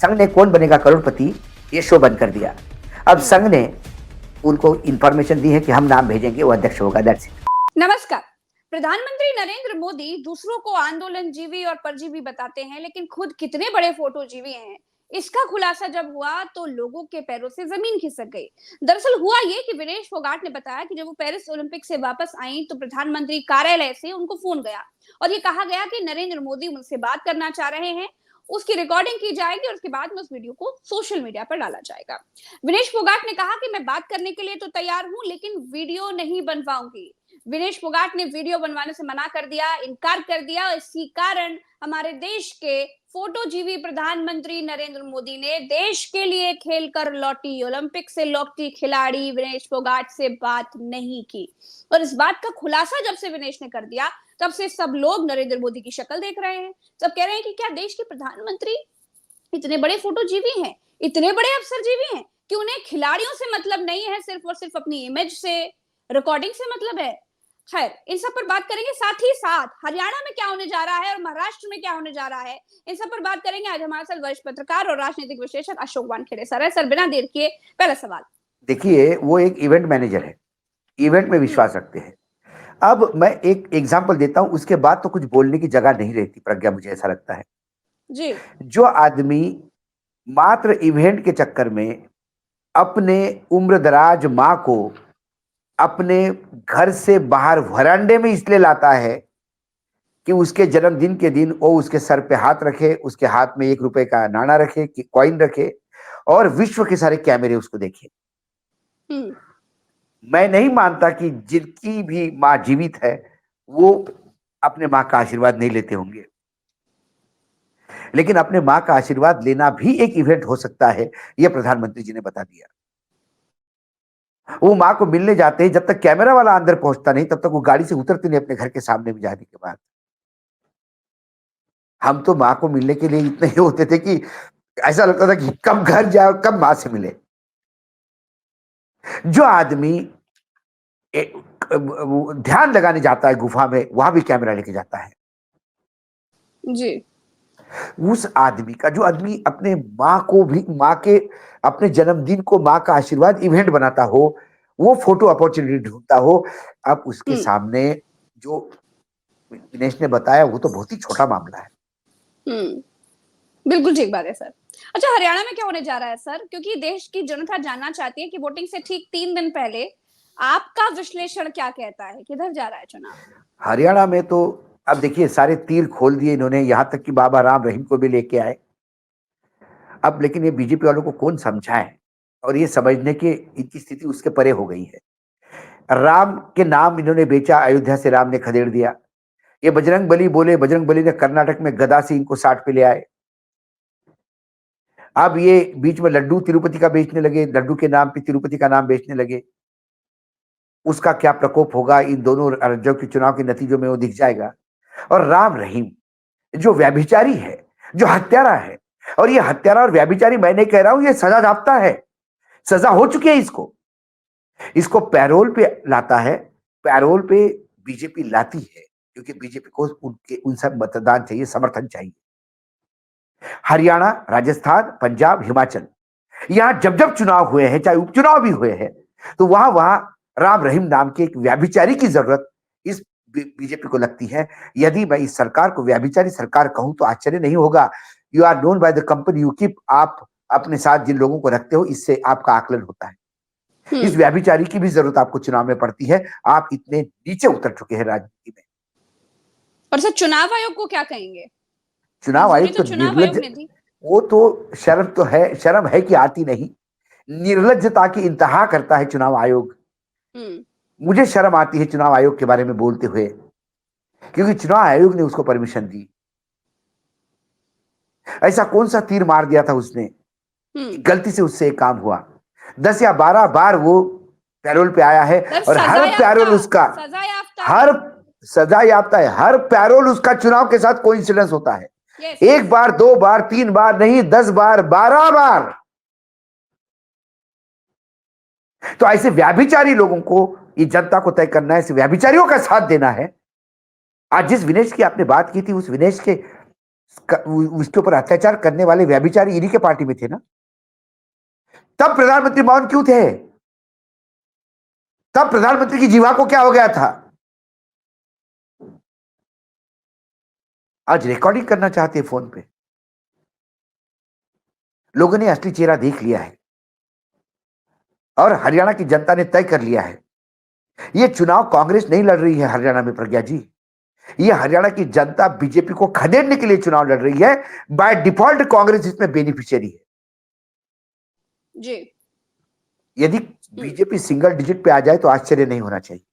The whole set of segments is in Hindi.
संघ ने कौन बनेगा करोड़पति ये शो बंद कर दिया। अब संघ ने उनको इंफॉर्मेशन दी है कि हम नाम भेजेंगे, वो अध्यक्ष होगा। That's it. नमस्कार। प्रधानमंत्री नरेंद्र मोदी दूसरों को आंदोलनजीवी और परजीवी बताते हैं, लेकिन खुद कितने बड़े फोटोजीवी हैं, इसका खुलासा जब हुआ तो लोगों के पैरों से जमीन खिसक गई। दरअसल हुआ ये कि विनेश फोगाट ने बताया कि जब वो पेरिस ओलंपिक से वापस आई तो प्रधानमंत्री कार्यालय से उनको फोन गया और ये कहा गया कि नरेंद्र मोदी उनसे बात करना चाह रहे हैं, उसकी रिकॉर्डिंग की जाएगी और उसके बाद में उस वीडियो को सोशल मीडिया पर डाला जाएगा। विनेश फोगाट ने कहा कि मैं बात करने के लिए तो तैयार हूं, लेकिन वीडियो नहीं बनवाऊंगी। विनेश फोगाट ने वीडियो बनवाने से मना कर दिया, इनकार कर दिया। इसी कारण हमारे देश के फोटोजीवी प्रधानमंत्री नरेंद्र मोदी ने देश के लिए खेलकर लौटी, ओलंपिक से लौटी खिलाड़ी विनेश फोगाट से बात नहीं की। और इस बात का खुलासा जब से विनेश ने कर दिया, तब से सब लोग नरेंद्र मोदी की शक्ल देख रहे हैं। सब कह रहे हैं कि क्या देश के प्रधानमंत्री इतने बड़े फोटोजीवी हैं, इतने बड़े अफसरजीवी हैं कि उन्हें खिलाड़ियों से मतलब नहीं है, सिर्फ और सिर्फ अपनी इमेज से, रिकॉर्डिंग से मतलब है। खैर, इन सब पर बात करेंगे। साथ ही साथ हरियाणा में क्या होने जा रहा है और महाराष्ट्र में क्या होने जा रहा है, इन सब पर बात करेंगे। आज हमारे साथ वरिष्ठ पत्रकार और राजनीतिक विश्लेषक अशोक वानखेड़े सर है। सर, बिना देर किए पहला सवाल। देखिए, वो एक इवेंट मैनेजर है, इवेंट में विश्वास रखते हैं। अब मैं एक एग्जांपल देता हूं, उसके बाद तो कुछ बोलने की जगह नहीं रहती प्रज्ञा, मुझे ऐसा लगता है। जी। जो आदमी मात्र इवेंट के चक्कर में अपने उम्रदराज माँ को अपने घर से बाहर वरांडे में इसलिए लाता है कि उसके जन्मदिन के दिन वो उसके सर पे हाथ रखे, उसके हाथ में 1 रुपए का नाणा रखे, कॉइन रखे और विश्व के सारे कैमरे उसको देखे। मैं नहीं मानता कि जिनकी भी माँ जीवित है वो अपने माँ का आशीर्वाद नहीं लेते होंगे, लेकिन अपने माँ का आशीर्वाद लेना भी एक इवेंट हो सकता है, यह प्रधानमंत्री जी ने बता दिया। वो माँ को मिलने जाते हैं, जब तक कैमरा वाला अंदर पहुंचता नहीं तब तक वो गाड़ी से उतरते नहीं अपने घर के सामने में जाने के बाद। हम तो माँ को मिलने के लिए इतने ही होते थे कि ऐसा लगता था कि कब घर जाओ, कब माँ से मिले। जो आदमी ध्यान लगाने जाता है गुफा में, वहां भी कैमरा लेके जाता है। जी। उस आदमी का, जो आदमी अपने माँ को भी, माँ के अपने जन्मदिन को माँ का आशीर्वाद इवेंट बनाता हो, वो फोटो अपॉर्चुनिटी ढूंढता हो, अब उसके सामने जो दिनेश ने बताया वो तो बहुत ही छोटा मामला है। बिल्कुल ठीक बात है सर। अच्छा, हरियाणा में क्या होने जा रहा है सर? क्योंकि देश की जनता जानना चाहती है कि वोटिंग से ठीक 3 दिन पहले आपका विश्लेषण क्या कहता है, किधर जा रहा है चुनाव? हरियाणा में तो अब देखिए सारे तीर खोल दिए इन्होंने, यहां तक कि बाबा राम रहीम को भी लेके आए। अब लेकिन ये बीजेपी वालों को कौन समझाए, और ये समझने की इनकी स्थिति उसके परे हो गई है। राम के नाम इन्होंने बेचा, अयोध्या से राम ने खदेड़ दिया। ये बजरंग बली बोले, बजरंग बली ने कर्नाटक में गदा से इनको साठ पे ले आए। अब ये बीच में लड्डू तिरुपति का बेचने लगे, लड्डू के नाम पे तिरुपति का नाम बेचने लगे। उसका क्या प्रकोप होगा इन दोनों राज्यों के चुनाव के नतीजों में वो दिख जाएगा। और राम रहीम जो व्यभिचारी है, जो हत्यारा है, और ये हत्यारा और व्यभिचारी मैं नहीं कह रहा हूं, ये सजा याफ्ता है, सजा हो चुकी है इसको। इसको पैरोल पे लाता है, पैरोल पे बीजेपी लाती है, क्योंकि बीजेपी को उनके उन सब मतदान चाहिए, समर्थन चाहिए। हरियाणा, राजस्थान, पंजाब, हिमाचल, यहां जब जब चुनाव हुए हैं, चाहे उपचुनाव भी हुए हैं, तो वहां वहां राम रहीम नाम के एक व्यभिचारी की जरूरत इस बीजेपी को लगती है। यदि मैं इस सरकार को व्यभिचारी सरकार कहूं तो आश्चर्य नहीं होगा। You are known by the company you keep. आप अपने साथ जिन लोगों को रखते हो, इससे आपका आकलन होता है। इस व्यभिचारी की भी जरूरत आपको चुनाव में पड़ती है। आप इतने नीचे उतर चुके हैं राजनीति में। और सर, चुनाव आयोग को क्या कहेंगे? चुनाव आयोग तो चुनाव आयोग ने दी। वो तो शर्म तो है, शर्म है कि आती नहीं। निर्लज्जता की इंतहा करता है चुनाव आयोग। मुझे शर्म आती है चुनाव आयोग के बारे में बोलते हुए, क्योंकि चुनाव आयोग ने उसको परमिशन दी। ऐसा कौन सा तीर मार दिया था उसने, गलती से उससे एक काम हुआ। 10 या 12 बार वो पैरोल पे आया है, और हर पैरोल उसका, हर सजा याफ्ता है, हर पैरोल उसका चुनाव के साथ कोइंसिडेंस होता है। एक बार, 2 बार, 3 बार नहीं, 10 बार, 12 बार। तो ऐसे व्याभिचारी लोगों को ये जनता को तय करना है, ऐसे व्याभिचारियों का साथ देना है। आज जिस विनेश की आपने बात की थी, उस विनेश के उसके ऊपर अत्याचार करने वाले व्यभिचारी इन्हीं के पार्टी में थे ना। तब प्रधानमंत्री मौन क्यों थे? तब प्रधानमंत्री की जीवा को क्या हो गया था? आज रिकॉर्डिंग करना चाहते हैं फोन पे। लोगों ने असली चेहरा देख लिया है और हरियाणा की जनता ने तय कर लिया है। ये चुनाव कांग्रेस नहीं लड़ रही है हरियाणा में, प्रज्ञा जी। ये हरियाणा की जनता बीजेपी को खदेड़ने के लिए चुनाव लड़ रही है। बाय डिफॉल्ट कांग्रेस इसमें बेनिफिशियरी है। जी। यदि बीजेपी सिंगल डिजिट पे आ जाए तो आश्चर्य नहीं होना चाहिए।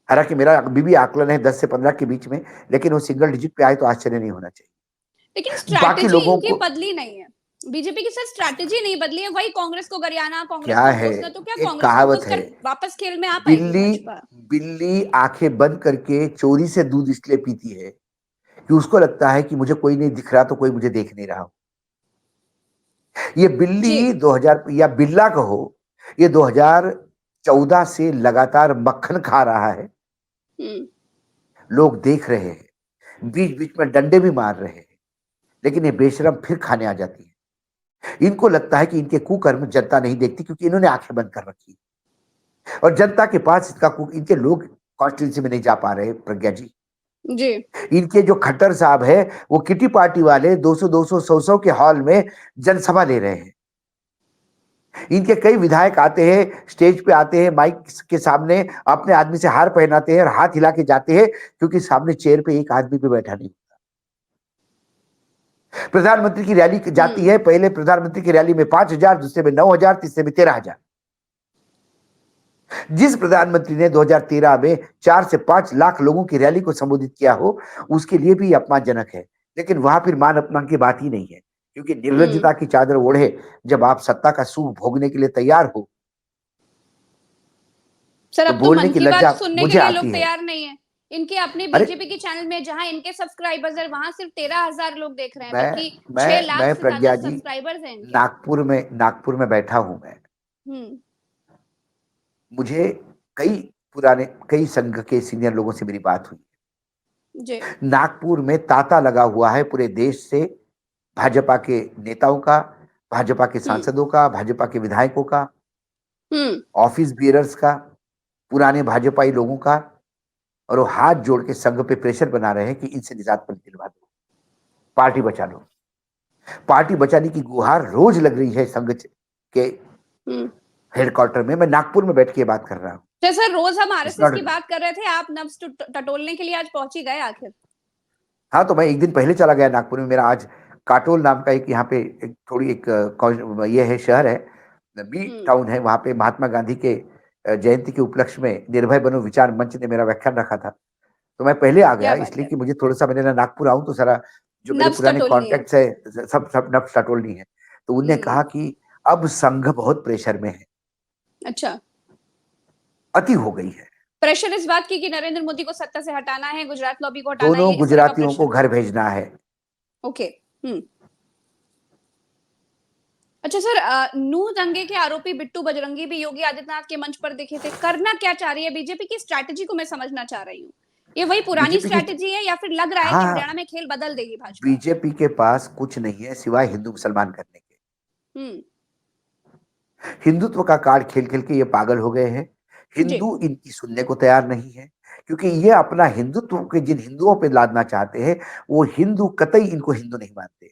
हालांकि मेरा अभी भी आकलन है 10 से 15 के बीच में, लेकिन वो सिंगल डिजिट पे आए तो आश्चर्य नहीं होना चाहिए। लेकिन बाकी स्ट्रैटेजी लोगों इनकी को बदली नहीं है। बीजेपी की सर स्ट्रैटेजी नहीं बदली है, वही कांग्रेस को गरियाना, कांग्रेस क्या को है, कोसना, तो क्या एक कांग्रेस को कहावत कोस है, कर वापस खेल में आ पाएगी बिल्ली भाजपा? बिल्ली आंखें बंद करके चोरी से दूध इसलिए पीती है कि उसको लगता है कि मुझे कोई नहीं दिख रहा तो कोई मुझे देख नहीं रहा। ये जी। बिल्ली 2000 या बिल्ला कहो, ये 2014 से लगातार मक्खन खा रहा है। हम्म। लोग देख रहे हैं, बीच बीच में डंडे भी मार रहे हैं, लेकिन ये बेशरम फिर खाने आ जाती है। इनको लगता है कि इनके कुकर्म जनता नहीं देखती क्योंकि इन्होंने आंखें बंद कर रखी और जनता के पास इनके लोग कॉन्स्टिट्यूंसी में नहीं जा पा रहे, प्रज्ञा जी। जी। इनके जो खट्टर साहब है वो किटी पार्टी वाले 200 200 100 के हॉल में जनसभा ले रहे हैं। इनके कई विधायक आते हैं, स्टेज पे आते हैं, माइक के सामने अपने आदमी से हार पहनाते हैं और हाथ हिला के जाते हैं क्योंकि सामने चेयर पे एक आदमी भी बैठा नहीं। प्रधानमंत्री की रैली जाती है, पहले प्रधानमंत्री की रैली में 5,000, दूसरे में 9,000, तीसरे में 13,000। जिस प्रधानमंत्री ने 2013 में 4 से 5 लाख लोगों की रैली को संबोधित किया हो, उसके लिए भी अपमानजनक है। लेकिन वहां फिर मान अपमान की बात ही नहीं है, क्योंकि निर्लज्जता की चादर ओढ़े जब आप सत्ता का सुख भोगने के लिए तैयार हो सर तो अब तो बोलने मन की की बात लज्जा सुनने के मुझे लिए लोग आती है। तैयार नहीं है। इनके अपने अरे बीजेपी के चैनल में जहां इनके सब्सक्राइबर्स है वहां सिर्फ 13,000 लोग देख रहे हैं, मैं बल्कि मैं 6 लाख मैं से ज्यादा प्रज्ञा जी सब्सक्राइबर्स हैं इनके। नागपुर में बैठा हूं मैं। हम्म। मुझे कई कई संघ के सीनियर लोगों से मेरी बात हुई। जी। नागपुर में तांता लगा हुआ है पूरे देश से, भाजपा के नेताओं का, भाजपा के हम्म। सांसदों का, भाजपा के विधायकों का, हम्म। ऑफिस बियरर्स का, पुराने भाजपाई लोगों का। और वो हाथ जोड़ के संघ पे प्रेशर बना रहे हैं कि इनसे निजात पर दिलवा दो, पार्टी बचा लो। पार्टी बचाने की गुहार रोज लग रही है संघ के हम्म। हेडक्वार्टर में। मैं नागपुर में बैठ के बात कर रहा हूँ। तो सर रोज हम इट्स आरएसएस नॉट। की बात कर रहे थे, आप नब्ज टटोलने के लिए आज पहुंच ही गए आखिर। हाँ, तो मैं एक दिन पहले चला गया नागपुर में। मेरा आज काटोल नाम का एक यहाँ पे ये है, शहर है, बी हम्म। टाउन है। वहाँ पे महात्मा गांधी के जयंती के उपलक्ष्य में निर्भय बनो विचार मंच ने मेरा व्याख्यान रखा था। तो मैं पहले आ गया क्या बात इसलिए है। कि मुझे थोड़ा सा, मैंने ना नागपुर आऊं तो सारा जो मेरे नब्ज पुराने टटोलनी है। कॉन्टेक्ट्स है सब सब नब्स टटोलनी है। तो उनने हम्म। कहा कि अब संघ बहुत प्रेशर में है, अच्छा। अति हो गई है। प्रेशर इस बात की कि नरेंद्र मोदी को सत्ता से हटाना है, गुजरात लॉबी को हटाना है, दोनों ये इस तरह का गुजरातियों को प्रेशर। घर भेजना है। ओके। हम्म। अच्छा सर, नूह दंगे के आरोपी बिट्टू बजरंगी भी योगी आदित्यनाथ के मंच पर दिखे थे। करना क्या चाह रही है बीजेपी की स्ट्रैटेजी को मैं समझना चाह रही हूँ। ये वही पुरानी बीजेपी की, स्ट्रैटेजी है या फिर लग रहा है कि हरियाणा हाँ, में खेल बदल देगी भाजपा? बीजेपी के पास कुछ नहीं है सिवाय हिंदू मुसलमान करने के। हम्म। हिंदुत्व का कार्ड खेल खेल के ये पागल हो गए हैं। जी। हिंदू इनकी सुनने को तैयार नहीं है, क्योंकि ये अपना हिंदुत्व के जिन हिंदुओं पे लादना चाहते हैं वो हिंदू कतई इनको हिंदू नहीं मानते।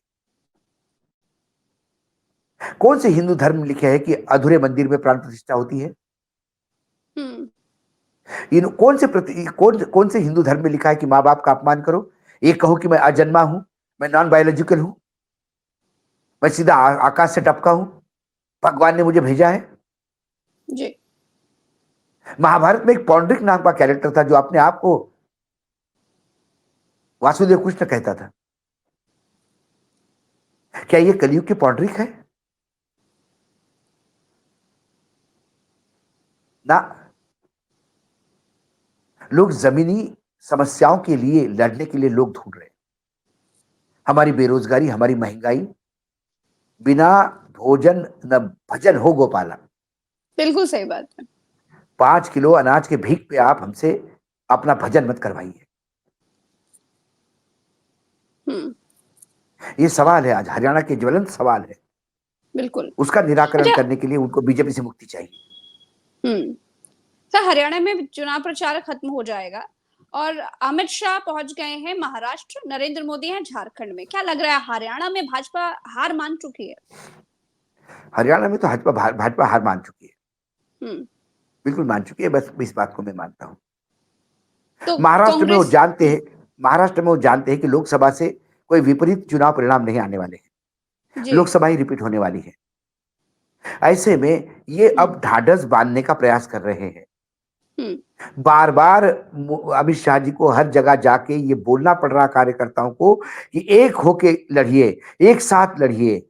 कौन से हिंदू धर्म में लिखे है कि अधूरे मंदिर में प्राण प्रतिष्ठा होती है? हम्म। इन कौन से हिंदू धर्म में लिखा है कि माँ बाप का अपमान करो? एक कहो कि मैं अजन्मा हूं, मैं नॉन बायोलॉजिकल हूं, मैं सीधा आकाश से टपका हूं, भगवान ने मुझे भेजा है। जी। महाभारत में एक पौंड्रिक नाम का कैरेक्टर था जो अपने आप को वासुदेव कृष्ण कहता था। क्या ये कलयुग के पौंड्रिक है? ना। लोग जमीनी समस्याओं के लिए लड़ने के लिए लोग ढूंढ रहे हैं। हमारी बेरोजगारी, हमारी महंगाई, बिना भोजन न भजन हो गोपाला। बिल्कुल सही बात है। 5 किलो अनाज के भीख पे आप हमसे अपना भजन मत करवाइए। हम्म। ये सवाल है, आज हरियाणा के ज्वलंत सवाल है। बिल्कुल। उसका निराकरण अच्छा। करने के लिए उनको बीजेपी से मुक्ति चाहिए। हम्म। सर, हरियाणा में चुनाव प्रचार खत्म हो जाएगा और अमित शाह पहुंच गए हैं महाराष्ट्र, नरेंद्र मोदी हैं झारखंड में। क्या लग रहा है, हरियाणा में भाजपा हार मान चुकी है? हरियाणा में तो भाजपा हार मान चुकी है, हम्म। बिल्कुल मान चुकी है, बस इस बात को मैं मानता हूं। तो महाराष्ट्र में वो कांग्रेस। जानते हैं महाराष्ट्र में वो जानते हैं कि लोकसभा से कोई विपरीत चुनाव परिणाम नहीं आने वाले हैं। जी। लोकसभा ही रिपीट होने वाली है। ऐसे में ये हम्म। अब ढाढ़स बांधने का प्रयास कर रहे हैं। हम्म। बार बार अमित शाह जी को हर जगह जाके ये बोलना पड़ रहा कार्यकर्ताओं को कि एक होके लड़िए, एक साथ लड़िए।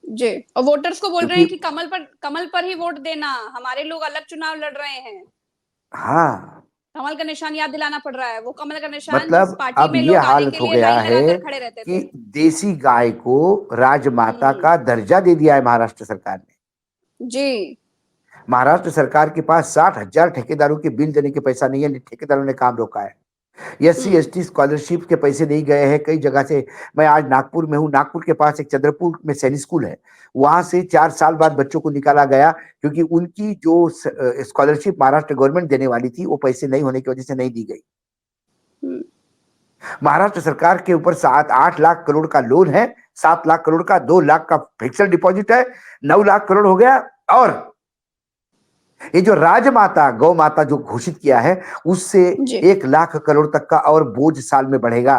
जी। और वोटर्स को बोल रहे क्योंकि हैं कि कमल पर ही वोट देना, हमारे लोग अलग चुनाव लड़ रहे हैं। हाँ, कमल का निशान याद दिलाना पड़ रहा है, वो कमल का निशान जिस मतलब पार्टी अब में ये लोग आने हालत के हो लिए गया लाइन है लगाकर खड़े रहते कि थे। देसी गाय को राजमाता हम्म। का दर्जा दे दिया है महाराष्ट्र सरकार ने। जी। महाराष्ट्र सरकार के पास 60,000 ठेकेदारों के बिल देने के पैसा नहीं है, ठेकेदारों ने काम रोका है। एससी हम्म। एसटी स्कॉलरशिप के पैसे नहीं गए हैं कई जगह से। मैं आज नागपुर में हूँ, नागपुर के पास एक चंद्रपुर में सैनिक स्कूल है, वहां से 4 साल बाद बच्चों को निकाला गया क्योंकि उनकी जो स्कॉलरशिप महाराष्ट्र गवर्नमेंट देने वाली थी वो पैसे नहीं होने की वजह से नहीं दी गई। हम्म। महाराष्ट्र सरकार के ऊपर 7-8 लाख करोड़ का लोन है, 7 लाख करोड़ का, 2 लाख का फिक्स्ड डिपॉजिट है, 9 लाख करोड़ हो गया। और ये जो राजमाता गौ माता जो घोषित किया है उससे जी। 1 लाख करोड़ तक का और बोझ साल में बढ़ेगा।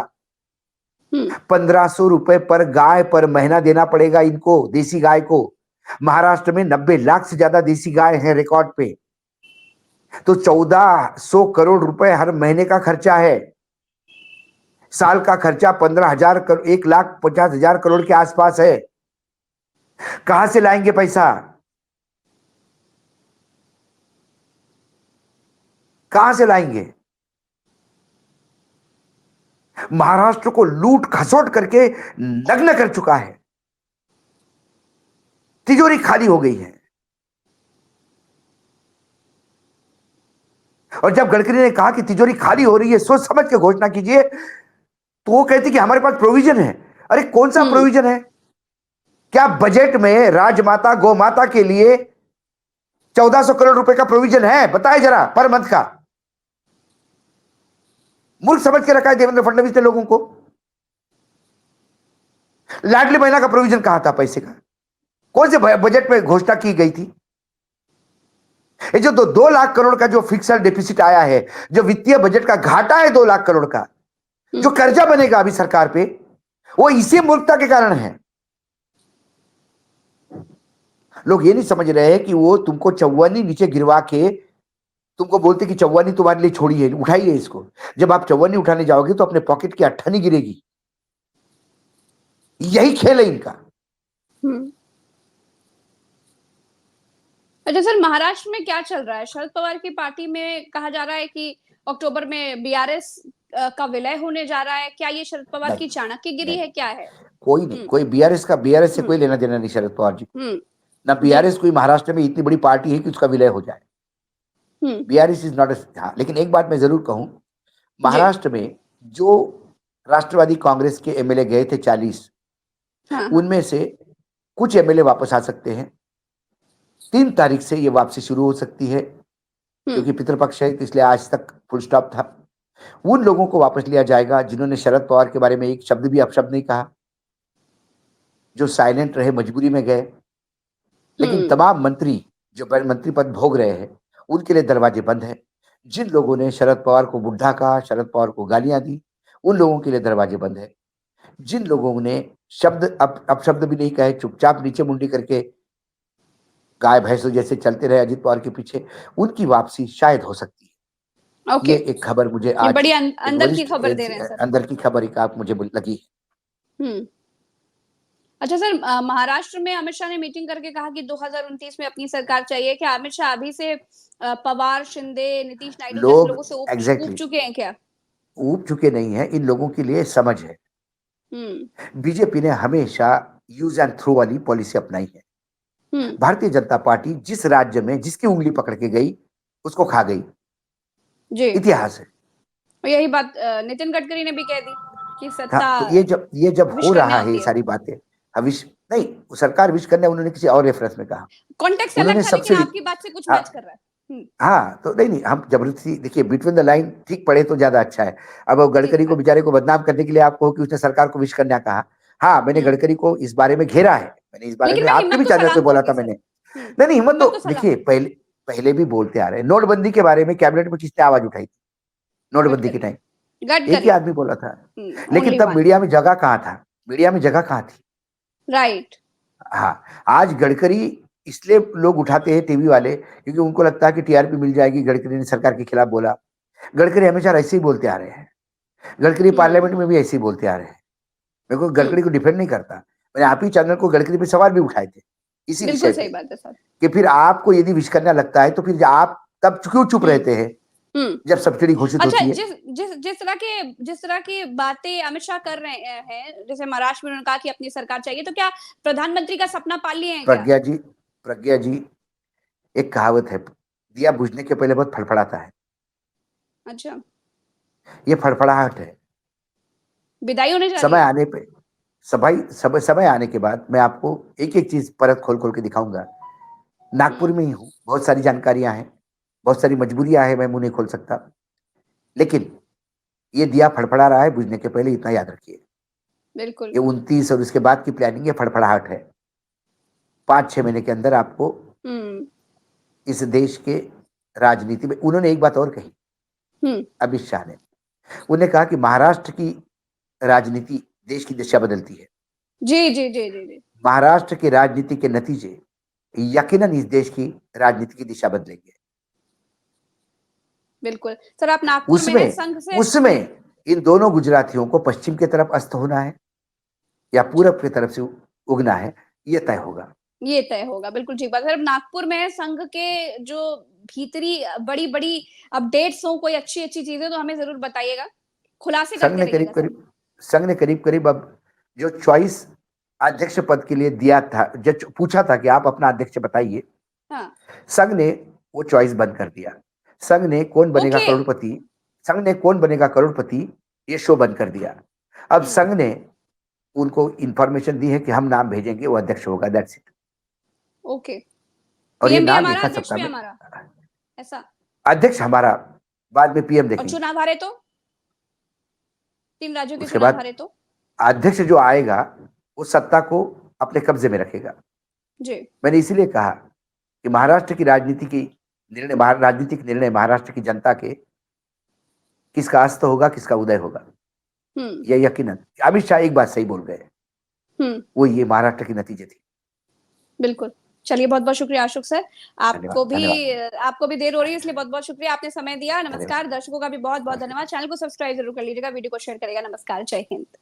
हम्म। 1,500 रुपए पर गाय पर महीना देना पड़ेगा इनको, देसी गाय को। महाराष्ट्र में 90 लाख से ज्यादा देसी गाय हैं रिकॉर्ड पे। तो 1,400 करोड़ रुपए हर महीने का खर्चा है। साल का खर्चा 15,000 करोड़, 1,50,000 करोड़ के आसपास है। कहां से लाएंगे पैसा? कहां से लाएंगे? महाराष्ट्र को लूट खसोट करके नग्न कर चुका है। तिजोरी खाली हो गई है। और जब गडकरी ने कहा कि तिजोरी खाली हो रही है, सोच समझ के घोषणा कीजिए, तो वो कहते कि हमारे पास प्रोविजन है। अरे कौन सा हम्म। प्रोविजन है? क्या बजट में राजमाता गौ माता के लिए 1,400 करोड़ रुपए का प्रोविजन है? बताए जरा, पर मंथ का। मूर्ख समझ के रखा है देवेंद्र फडणवीस ने लोगों को। लाडली बहना का प्रोविजन कहां था पैसे का? कौन से बजट में घोषणा की गई थी? ये जो 2 लाख करोड़ का जो फिक्स्ड डेफिसिट आया है, जो वित्तीय बजट का घाटा है 2 लाख करोड़ का, जो कर्जा बनेगा अभी सरकार पे, वो इसी मूर्खता के कारण है। लोग ये नहीं समझ रहे हैं कि वो तुमको चौवन्नी नीचे गिरवा के तुमको बोलते कि चौवन्नी तुम्हारे लिए छोड़ी है, उठाइए इसको। जब आप चौवन्नी उठाने जाओगे तो अपने पॉकेट की अट्ठानी गिरेगी। यही खेल है इनका। हम्म। अच्छा सर, महाराष्ट्र में क्या चल रहा है? शरद पवार की पार्टी में कहा जा रहा है कि अक्टूबर में बीआरएस का विलय होने जा रहा है। क्या ये शरद पवार नहीं, की चाणक्यगिरी नहीं, है, क्या है? कोई नहीं, हम्म। कोई बीआरएस से हम्म। कोई लेना देना नहीं शरद पवार जी को। हम्म। ना जी। बीआरएस कोई महाराष्ट्र में इतनी बड़ी पार्टी है कि उसका विलय हो जाए। हम्म। बीआरएस इज नॉट हाँ, लेकिन एक बात मैं जरूर कहूं, जी। महाराष्ट्र में जो राष्ट्रवादी कांग्रेस के एमएलए गए थे 40, हाँ, हाँ। उनमें से कुछ एमएलए वापस आ सकते हैं। 3 तारीख से ये वापसी शुरू हो सकती है, हम्म। क्योंकि पितृपक्ष है, इसलिए आज तक फुल स्टॉप था। उन लोगों को वापस लिया जाएगा जिन्होंने शरद पवार के बारे में एक शब्द भी अपशब्द नहीं कहा, जो साइलेंट रहे, मजबूरी में गए। लेकिन हम्म। तमाम मंत्री जो मंत्री पद भोग रहे हैं, उनके लिए दरवाजे बंद हैं। जिन लोगों ने शरद पवार को बुढ़ा कहा, शरद पवार को गालियां दी, उन लोगों के लिए दरवाजे बंद है। जिन लोगों ने शब्द अपशब्द भी नहीं कहे, चुपचाप नीचे मुंडी करके गाय भैंसों जैसे चलते रहे अजित पवार के पीछे, उनकी वापसी शायद हो सकती है। ओके। ये एक खबर मुझे ये आज बड़ी एक अंदर की वरिष्ठ खबर दे रहे हैं सर। अंदर की खबर एक आप मुझे लगी। हम्म। अच्छा सर, महाराष्ट्र में अमित शाह ने मीटिंग करके कहा कि 2029 में अपनी सरकार चाहिए। क्या अमित शाह अभी से पवार, शिंदे, नीतीश नायडू जैसे लोग लोगों से ऊब एग्जैक्टली चुके हैं क्या? ऊब चुके नहीं हैं, इन लोगों के लिए समझ है। हम्म। बीजेपी ने हमेशा यूज एंड थ्रो वाली पॉलिसी अपनाई है। हम्म। भारतीय जनता पार्टी जिस राज्य में जिसकी उंगली पकड़ के गई उसको खा गई, जी। इतिहास है। और यही बात नितिन गडकरी ने भी कह दी। कि हाँ, सत्ता तो ये जब विश हो करने रहा है आती ये है। सारी बातें, विश नहीं, वो सरकार विश करने उन्होंने किसी और रेफरेंस में कहा। कॉन्टेक्स्ट अलग उन्होंने था, लेकिन सब्सिडी आपकी बात से कुछ हाँ, मैच कर रहा है। हाँ, तो नहीं, हम जबरदस्ती देखिए बिटवीन द लाइन ठीक पढ़े तो ज़्यादा अच्छा है। अब वो सही गडकरी को बात। बेचारे को बदनाम करने के लिए आप कहो कि उसने सरकार को विश करने कहा। हाँ, मैंने हुँ, गडकरी को इस बारे में घेरा है। मैंने इस बारे लेकिन में मैं आपके हिम्मत भी को चैनल पे सलाम बोला था करूँगी मैंने। सर। नहीं, नहीं, हिम्मत हिम्मत को तो सलाम देखिए करूँगी। पहले पहले भी बोलते आ रहे हैं। नोटबंदी के बारे में कैबिनेट में किसने आवाज़ उठाई थी? नोटबंदी के गडकरी, टाइम, एक ही गडकरी। आदमी बोला था। लेकिन ओनली तब वन। मीडिया में जगह कहाँ था? मीडिया में जगह कहाँ थी? राइट। हाँ, आज गडकरी इसलिए लोग उठाते हैं टीवी वाले क्योंकि उनको लगता है कि टीआरपी मिल जाएगी, गडकरी ने सरकार के खिलाफ बोला। गडकरी हमेशा ऐसे ही बोलते आ रहे हैं। गडकरी हुँ, पार्लियामेंट में भी ऐसे ही बोलते आ रहे हैं। मैं कोई हुँ, गडकरी को डिफेंड नहीं करता। मैंने आप ही चैनल को गडकरी पे सवाल भी उठाए थे, इसी बिल्कुल विषय सही पे, बात है सर। कि फिर आपको यदि विश करना लगता है तो फिर आप तब क्यों चुप हुँ, रहते हैं, हुँ। जब सब्सिडी घोषित अच्छा, होती है? जिस तरह की बातें अमित शाह कर रहे हैं, जैसे महाराष्ट्र में उन्होंने कहा कि अपनी सरकार चाहिए, तो क्या प्रधानमंत्री का सपना पाल लिए हैं क्या? प्रज्ञा जी, एक कहावत है, दिया बुझने के पहले बहुत फड़फड़ाता है। अच्छा, ये फड़फड़ाहट है। विदाई होने जा रही समय है? आने पे समय आने के बाद मैं आपको एक-एक चीज़ परत खोल-खोल के दिखाऊँगा। नागपुर हुँ, में ही हूँ, बहुत सारी जानकारियाँ हैं, बहुत सारी मजबूरियाँ हैं, मैं मुँह नहीं खोल सकता। लेकिन ये दिया फड़फड़ा रहा है बुझने के पहले, इतना याद रखिए। बिल्कुल। ये 29 और उसके बाद की प्लानिंग ये फड़फड़ाहट है। 5-6 महीने के अंदर आपको हुँ, इस देश के राजनीति में उन्होंने एक बात और कही, हुँ। अमित शाह ने। उन्होंने कहा कि महाराष्ट्र की राजनीति देश की दिशा बदलती है। जी, जी, जी, जी, जी। महाराष्ट्र की राजनीति के नतीजे यकीनन इस देश की राजनीति की दिशा बदलेंगे। बिल्कुल। सर, आप नागपुर में हैं, उसमें संघ से। उसमें इन दोनों गुजरातियों को पश्चिम की तरफ अस्त होना है या अच्छा, पूरब की तरफ से उगना है, ये तय होगा। ये तय होगा, बिल्कुल ठीक बात है। अब नागपुर में संघ के जो भीतरी बड़ी-बड़ी अपडेट्स हों, कोई अच्छी-अच्छी चीज़ें, तो हमें ज़रूर बताइएगा। खुलासे संघ करते ने रहिएगा सर। करीब-करीब संघ ने करीब-करीब अब जो चॉइस अध्यक्ष पद के लिए दिया था, जज पूछा था कि आप अपना अध्यक्ष बताइए, हाँ, संघ ने वो चॉइस बंद कर दिया। संघ ने कौन बनेगा ओके। करोड़पति संघ ने कौन बनेगा करोड़पति, ये शो बंद कर दिया। अब हुँ, संघ ने उनको इन्फॉर्मेशन दी है कि हम नाम भेजेंगे, वो अध्यक्ष होगा, दैट्स इट। ओके। और ये पीएम भी नाम हमारा, एक अध्यक्ष सप्ताह भी में हमारा, ऐसा? अध्यक्ष हमारा, बाद में पीएम और देखेंगे। चुनाव हारे तो? 3 राज्यों के उसके चुनाव बाद हारे तो? अध्यक्ष जो आएगा, वो सत्ता को अपने कब्जे में रखेगा। जी, मैंने इसीलिए कहा कि महाराष्ट्र की राजनीतिक निर्णय महाराष्ट्र की जनता के किसका अस्त होगा, किसका उदय होगा, हुँ, ये यकीनन। अमित शाह एक बात सही बोल गए, हुँ, वो ये महाराष्ट्र के नतीजे थे। बिल्कुल। चलिए, बहुत-बहुत शुक्रिया अशोक सर। धन्यवाद, धन्यवाद, आपको भी देर हो रही है, इसलिए बहुत-बहुत शुक्रिया, आपने समय दिया। धन्यवाद, नमस्कार, दर्शकों का भी बहुत-बहुत नमस्ते। धन्यवाद। चैनल को सब्सक्राइब ज़रूर कर लीजिएगा, वीडियो को शेयर करिएगा। नमस्कार, जय हिंद।